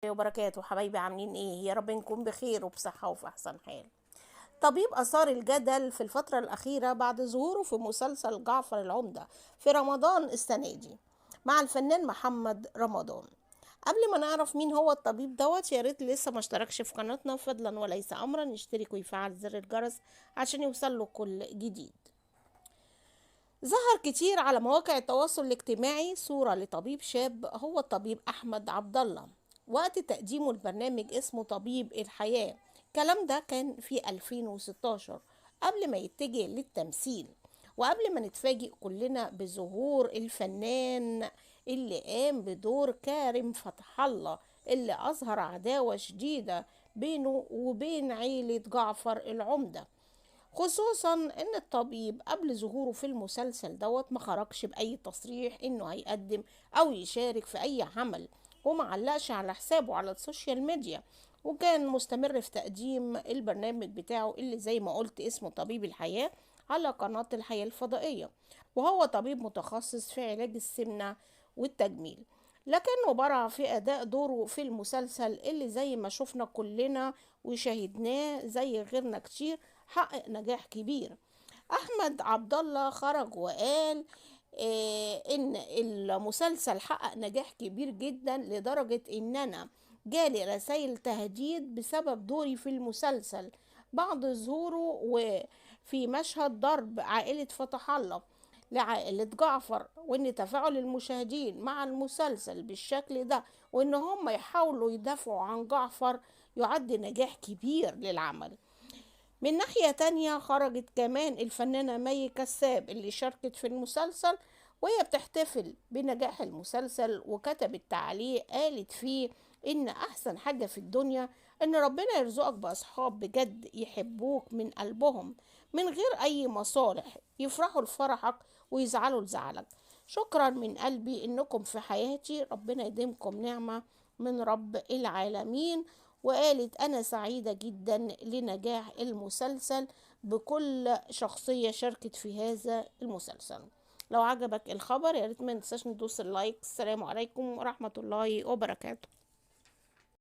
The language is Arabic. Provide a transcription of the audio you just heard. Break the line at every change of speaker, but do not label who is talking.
وبركاته حبايبي، عاملين ايه؟ يا رب نكون بخير وبصحة وفي احسن حال. طبيب اثار الجدل في الفترة الاخيرة بعد ظهوره في مسلسل جعفر العمدة في رمضان السنة دي مع الفنان محمد رمضان. قبل ما نعرف مين هو الطبيب دوت، يا ريت لسه ما اشتركش في قناتنا فضلا وليس امرا يشترك ويفعل زر الجرس عشان يوصل له كل جديد. ظهر كتير على مواقع التواصل الاجتماعي صورة لطبيب شاب هو الطبيب أحمد عبد الله وقت تقديمه البرنامج اسمه طبيب الحياة. الكلام ده كان في 2016 قبل ما يتجه للتمثيل، وقبل ما نتفاجئ كلنا بظهور الفنان اللي قام بدور كارم فتح الله، اللي أظهر عداوة شديدة بينه وبين عيلة جعفر العمدة، خصوصا ان الطبيب قبل ظهوره في المسلسل دوت ما خرجش باي تصريح انه هيقدم او يشارك في اي عمل، وما علقش على حسابه على السوشيال ميديا، وكان مستمر في تقديم البرنامج بتاعه اللي زي ما قلت اسمه طبيب الحياة على قناة الحياة الفضائية، وهو طبيب متخصص في علاج السمنة والتجميل. لكنه برع في أداء دوره في المسلسل اللي زي ما شفنا كلنا وشاهدناه زي غيرنا كتير حقق نجاح كبير. احمد عبد الله خرج وقال ان المسلسل حقق نجاح كبير جدا لدرجة ان انا جالي رسائل تهديد بسبب دوري في المسلسل بعد ظهوره وفي مشهد ضرب عائلة فتح الله لعائلة جعفر، وان تفاعل المشاهدين مع المسلسل بالشكل ده وان هم يحاولوا يدافعوا عن جعفر يعد نجاح كبير للعمل. من ناحية تانية خرجت كمان الفنانة مي كساب اللي شاركت في المسلسل، وهي بتحتفل بنجاح المسلسل وكتبت تعليق قالت فيه إن أحسن حاجة في الدنيا إن ربنا يرزقك بأصحاب بجد يحبوك من قلبهم من غير أي مصالح، يفرحوا لفرحك ويزعلوا لزعلك. شكرا من قلبي إنكم في حياتي، ربنا يديمكم نعمة من رب العالمين. وقالت أنا سعيدة جدا لنجاح المسلسل بكل شخصية شاركت في هذا المسلسل. لو عجبك الخبر يا ريت ما تنساش ندوس اللايك. السلام عليكم ورحمة الله وبركاته.